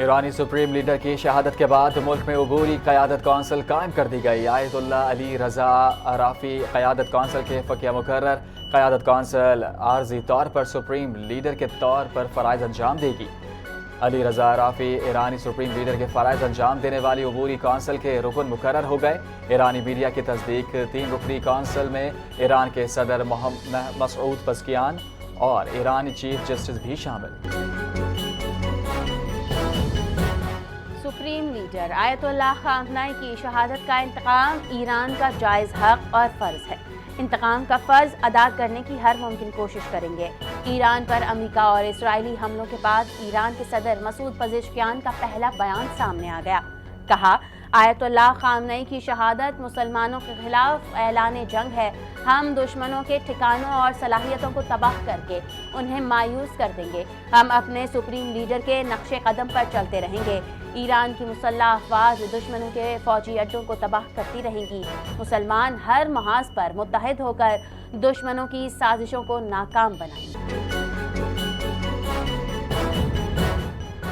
ایرانی supreme leader کی شہادت کے بعد ملک میں عبوری قیادت کونسل قائم کر دی گئی۔ آیت اللہ علی رضا رافی قیادت کونسل کے فقیہ مقرر۔ قیادت کونسل عارضی طور پر سپریم لیڈر کے طور پر فرائض انجام دے گی۔ علی رضا رافی ایرانی سپریم لیڈر کے فرائض انجام دینے والی عبوری کونسل کے رکن مقرر ہو گئے۔ ایرانی میڈیا کی تصدیق 3 رکنی کونسل میں ایران کے صدر مسعود پزشکیان اور ایرانی چیف جسٹس بھی شامل۔ سپریم لیڈر آیت اللہ خامنئی کی شہادت کا انتقام ایران کا جائز حق اور فرض ہے۔ انتقام کا فرض ادا کرنے کی ہر ممکن کوشش کریں گے۔ ایران پر امریکہ اور اسرائیلی حملوں کے بعد ایران کے صدر مسعود پزشکیان کا پہلا بیان سامنے آ گیا۔ کہا، آیت اللہ خامنئی کی شہادت مسلمانوں کے خلاف اعلان جنگ ہے۔ ہم دشمنوں کے ٹھکانوں اور صلاحیتوں کو تباہ کر کے انہیں مایوس کر دیں گے۔ ہم اپنے سپریم لیڈر کے نقش قدم پر چلتے رہیں گے۔ ایران کی مسلح افواج دشمنوں کے فوجی اڈوں کو تباہ کرتی رہیں گی۔ مسلمان ہر محاذ پر متحد ہو کر دشمنوں کی سازشوں کو ناکام بنائیں گے۔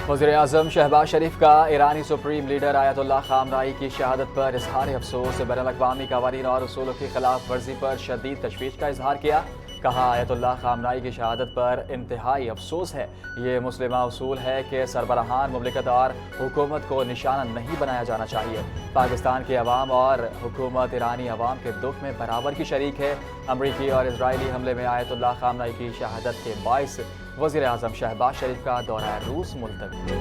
وزیر اعظم شہباز شریف کا ایرانی سپریم لیڈر آیت اللہ خامنئی کی شہادت پر اظہار افسوس۔ بین الاقوامی قوانین اور اصولوں کی خلاف ورزی پر شدید تشویش کا اظہار کیا۔ کہا، آیت اللہ خامنئی کی شہادت پر انتہائی افسوس ہے۔ یہ مسلمہ اصول ہے کہ سربراہان مملکت اور حکومت کو نشانہ نہیں بنایا جانا چاہیے۔ پاکستان کی عوام اور حکومت ایرانی عوام کے دکھ میں برابر کی شریک ہے۔ امریکی اور اسرائیلی حملے میں آیت اللہ خامنئی کی شہادت کے باعث وزیر اعظم شہباز شریف کا دورہ روس ملتوی۔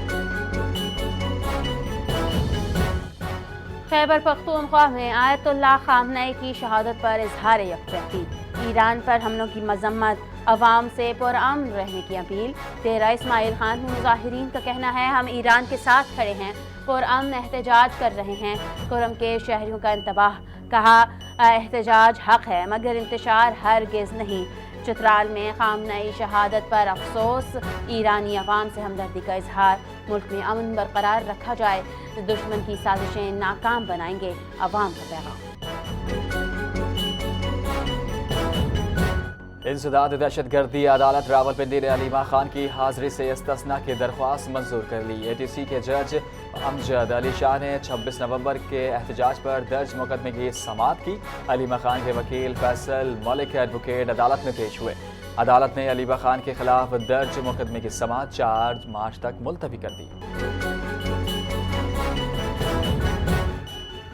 خیبر پختونخوا میں آیت اللہ خامنئی کی شہادت پر اظہار یکجہتی۔ ایران پر حملوں کی مذمت، عوام سے پرامن رہنے کی اپیل۔ ڈیرہ اسماعیل خان میں مظاہرین کا کہنا ہے، ہم ایران کے ساتھ کھڑے ہیں، پرامن احتجاج کر رہے ہیں۔ کرم کے شہریوں کا انتباہ۔ کہا، احتجاج حق ہے مگر انتشار ہرگز نہیں۔ چترال میں خامنئی شہادت پر افسوس۔ ایرانی عوام سے ہمدردی کا اظہار۔ ملک میں امن برقرار رکھا جائے، دشمن کی سازشیں ناکام بنائیں گے، عوام کا پیغام۔ انسداد دہشت گردی عدالت راولپنڈی نے علیمہ خان کی حاضری سے استثناء کی درخواست منظور کر لی۔ اے ٹی سی کے جج امجد علی شاہ نے 26 نومبر کے احتجاج پر درج مقدمے کی سماعت کی۔ علیمہ خان کے وکیل فیصل ملک ایڈوکیٹ عدالت میں پیش ہوئے۔ عدالت نے علیمہ خان کے خلاف درج مقدمے کی سماعت 4 مارچ تک ملتوی کر دی۔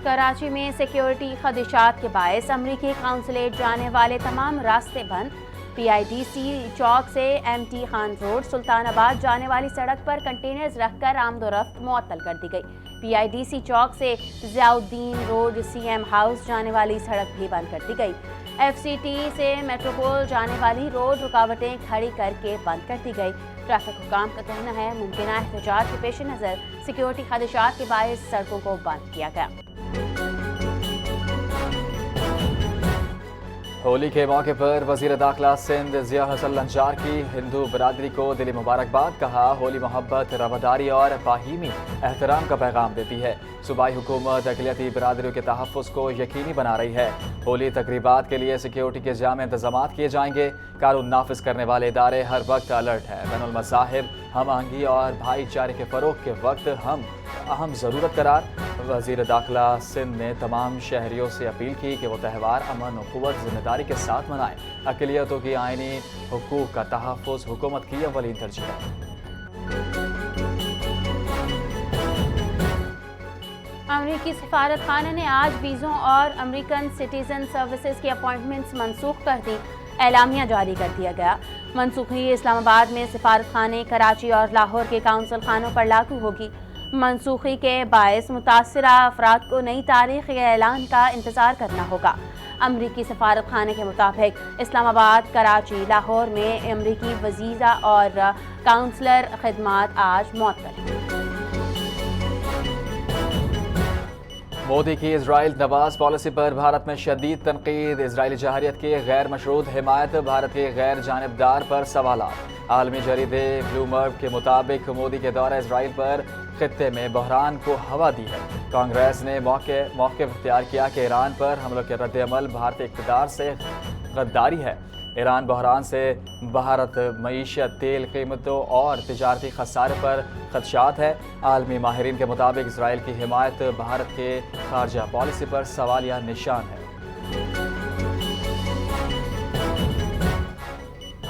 کراچی میں سیکیورٹی خدشات کے باعث امریکی قونصلیٹ جانے والے تمام راستے بند۔ پی آئی ڈی سی چوک سے ایم ٹی خان روڈ سلطان آباد جانے والی سڑک پر کنٹینرز رکھ کر آمد و رفت معطل کر دی گئی۔ پی آئی ڈی سی چوک سے ضیاء الدین روڈ سی ایم ہاؤس جانے والی سڑک بھی بند کر دی گئی۔ ایف سی ٹی سے میٹروپول جانے والی روڈ رکاوٹیں کھڑی کر کے بند کر دی گئی۔ ٹریفک حکام کا کہنا ہے، ممکنہ احتجاج کے پیش نظر سیکیورٹی خدشات کے باعث سڑکوں کو بند کیا گیا۔ ہولی کے موقع پر وزیر داخلہ سندھ ضیاء حسن لنچار کی ہندو برادری کو دلی مبارکباد۔ کہا، ہولی محبت، رواداری اور باہمی احترام کا پیغام دیتی ہے۔ صوبائی حکومت اقلیتی برادریوں کے تحفظ کو یقینی بنا رہی ہے۔ ہولی تقریبات کے لیے سیکیورٹی کے جامع انتظامات کیے جائیں گے۔ قانون نافذ کرنے والے ادارے ہر وقت الرٹ ہیں۔ بین المذاہب ہم آہنگی اور بھائی چارے کے فروغ کے وقت ہم اہم ضرورت قرار۔ وزیر داخلہ سندھ نے تمام شہریوں سے اپیل کی کہ وہ تہوار امن و قوت ذمہ داری کے ساتھ منائیں۔ اقلیتوں کی آئینی حقوق کا تحفظ حکومت کی اولین ترجیح ہے۔ امریکی سفارت خانہ نے آج ویزوں اور امریکن سٹیزن سروسز کی اپوائنٹمنٹس منسوخ کر دی۔ اعلامیہ جاری کر دیا گیا۔ منسوخی اسلام آباد میں سفارت خانے، کراچی اور لاہور کے قونصل خانوں پر لاگو ہوگی۔ منسوخی کے باعث متاثرہ افراد کو نئی تاریخ یا اعلان کا انتظار کرنا ہوگا۔ امریکی سفارت خانے کے مطابق اسلام آباد، کراچی، لاہور میں امریکی ویزا اور قونصلر خدمات آج معطل ہیں۔ مودی کی اسرائیل نواز پالیسی پر بھارت میں شدید تنقید۔ اسرائیلی جارحیت کی غیر مشروط حمایت، بھارت کی غیر جانبدار پر سوالات۔ عالمی جریدے بلومبرگ کے مطابق مودی کے دورہ اسرائیل پر خطے میں بحران کو ہوا دی ہے۔ کانگریس نے موقف اختیار کیا کہ ایران پر حملوں کے رد عمل بھارتی اقتدار سے غداری ہے۔ ایران بحران سے بھارت معیشت، تیل قیمتوں اور تجارتی خسارے پر خدشات ہے۔ عالمی ماہرین کے مطابق اسرائیل کی حمایت بھارت کے خارجہ پالیسی پر سوالیہ نشان ہے۔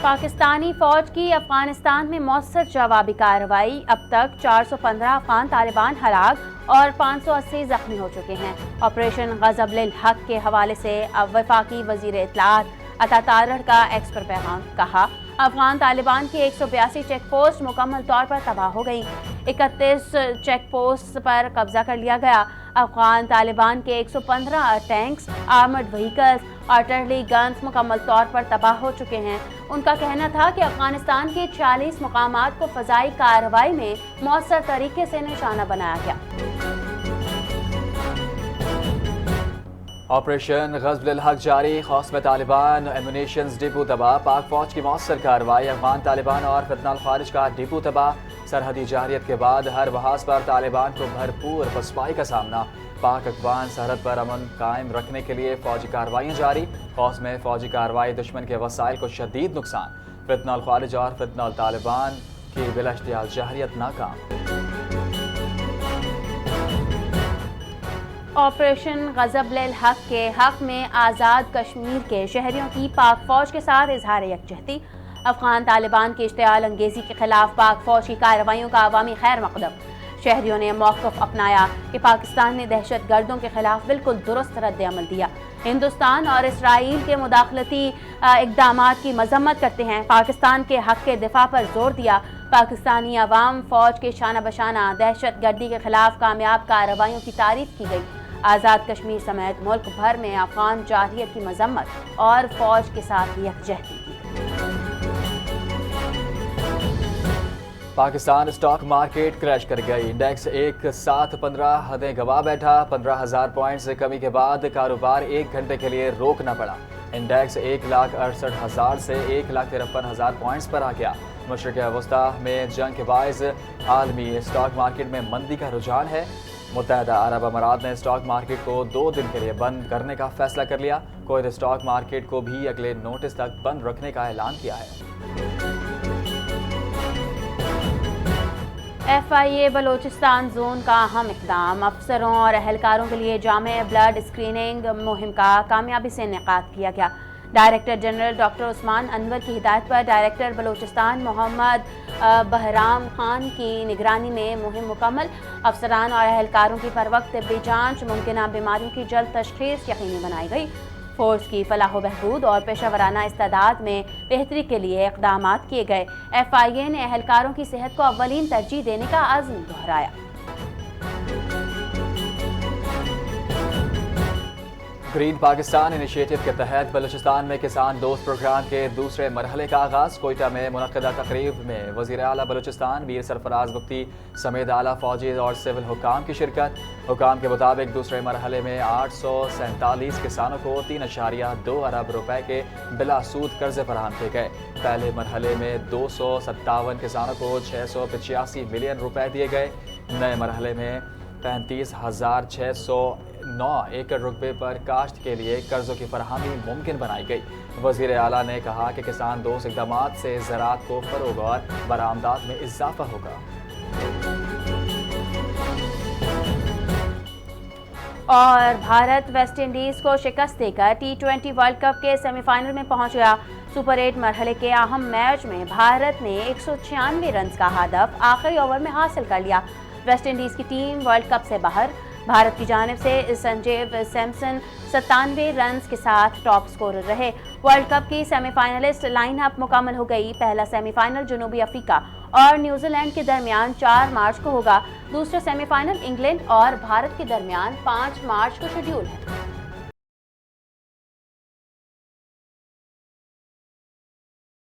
پاکستانی فوج کی افغانستان میں مؤثر جوابی کارروائی، اب تک 415 افغان طالبان ہلاک اور 580 زخمی ہو چکے ہیں۔ آپریشن غضب للحق کے حوالے سے وفاقی وزیر اطلاعات عطا تارڑ کا ایکس پر پیغام، کہا افغان طالبان کی 182 چیک پوسٹ مکمل طور پر تباہ ہو گئی، 31 چیک پوسٹ پر قبضہ کر لیا گیا۔ افغان طالبان کے 115 tanks, armed vehicles, artillery guns مکمل طور پر تباہ ہو چکے ہیں۔ ان کا کہنا تھا کہ افغانستان کے 40 مقامات کو فضائی کارروائی میں مؤثر طریقے سے نشانہ بنایا گیا۔ آپریشن غضب للحق جاری، خوف میں طالبان ایمونیشنز ڈپو تباہ، پاک فوج کی مؤثر کارروائی، افغان طالبان اور فتنہ الخارج کا ڈپو تباہ۔ سرحدی جارحیت کے بعد ہر محاذ پر طالبان کو بھرپور پسپائی کا سامنا، پاک افغان سرحد پر امن قائم رکھنے کے لیے فوجی کارروائیاں جاری، خوف میں فوجی کارروائی، دشمن کے وسائل کو شدید نقصان، فتنہ الخارج اور فتنہ الطالبان کی بلا اشتعال جارحیت ناکام۔ آپریشن غضب للحق کے حق میں آزاد کشمیر کے شہریوں کی پاک فوج کے ساتھ اظہار یکجہتی، افغان طالبان کی اشتعال انگیزی کے خلاف پاک فوج کی کارروائیوں کا عوامی خیر مقدم۔ شہریوں نے موقف اپنایا کہ پاکستان نے دہشت گردوں کے خلاف بالکل درست رد عمل دیا۔ ہندوستان اور اسرائیل کے مداخلتی اقدامات کی مذمت کرتے ہیں، پاکستان کے حق کے دفاع پر زور دیا۔ پاکستانی عوام فوج کے شانہ بشانہ دہشت گردی کے خلاف کامیاب کارروائیوں کی تعریف کی گئی۔ آزاد کشمیر سمیت ملک بھر میں افغان جارحیت کی مذمت اور فوج کے ساتھ یکجہتی کی۔ پاکستان اسٹاک مارکیٹ کریش کر گئی، انڈیکس ایک ساتھ 15 حدیں گوا بیٹھا، 15,000 پوائنٹ سے کمی کے بعد کاروبار 1 گھنٹے کے لیے روکنا پڑا۔ انڈیکس 1,68,000 سے 1,53,000 پوائنٹس پر آ گیا۔ مشرق وسطی میں جنگ کے باعث عالمی اسٹاک مارکیٹ میں مندی کا رجحان ہے۔ متحدہ عرب امارات نے اسٹاک مارکیٹ کو 2 دن کے لیے بند کرنے کا فیصلہ کر لیا۔ کویت اسٹاک مارکیٹ کو بھی اگلے نوٹس تک بند رکھنے کا اعلان کیا ہے۔ FIA بلوچستان زون کا اہم اقدام، افسروں اور اہلکاروں کے لیے جامع بلڈ اسکریننگ مہم کا کامیابی سے انعقاد کیا گیا۔ ڈائریکٹر جنرل ڈاکٹر عثمان انور کی ہدایت پر ڈائریکٹر بلوچستان محمد بہرام خان کی نگرانی میں مہم مکمل، افسران اور اہلکاروں کی بروقت طبی جانچ، ممکنہ بیماریوں کی جلد تشخیص یقینی بنائی گئی۔ فورس کی فلاح و بہبود اور پیشہ ورانہ استعداد میں بہتری کے لیے اقدامات کیے گئے۔ FIA نے اہلکاروں کی صحت کو اولین ترجیح دینے کا عزم دہرایا۔ گرین پاکستان انیشیٹو کے تحت بلوچستان میں کسان دوست پروگرام کے دوسرے مرحلے کا آغاز، کوئٹہ میں منعقدہ تقریب میں وزیر اعلیٰ بلوچستان ویر سرفراز بگٹی سمیت اعلیٰ فوجی اور سول حکام کی شرکت۔ حکام کے مطابق دوسرے مرحلے میں 847 کسانوں کو 3.2 ارب روپے کے بلا سود قرضے فراہم کیے گئے۔ پہلے مرحلے میں 257 کسانوں کو 685 ملین روپے دیے گئے۔ نئے مرحلے میں 35,609 ایکڑ رقبے پر کاشت کے لیے قرضوں کی فراہمی ممکن بنائی گئی۔ وزیر اعلیٰ نے کہا کہ کسان دوست اقدامات سے زراعت کو فروغ اور برآمدات میں اضافہ ہوگا۔ اور بھارت ویسٹ انڈیز کو شکست دے کر T20 ورلڈ کپ کے سیمی فائنل میں پہنچ گیا۔ سپر 8 مرحلے کے اہم میچ میں بھارت نے 196 رنز کا ہدف آخری اوور میں حاصل کر لیا۔ ویسٹ انڈیز کی ٹیم ورلڈ کپ سے باہر۔ بھارت کی جانب سے سنجیو سیمسن 97 رنز کے ساتھ ٹاپ سکورر رہے۔ ورلڈ کپ کی سیمی فائنلسٹ لائن اپ مکمل ہو گئی۔ پہلا سیمی فائنل جنوبی افریقہ اور نیوزی لینڈ کے درمیان 4 مارچ کو ہوگا۔ دوسرا سیمی فائنل انگلینڈ اور بھارت کے درمیان 5 مارچ کو شیڈول ہے۔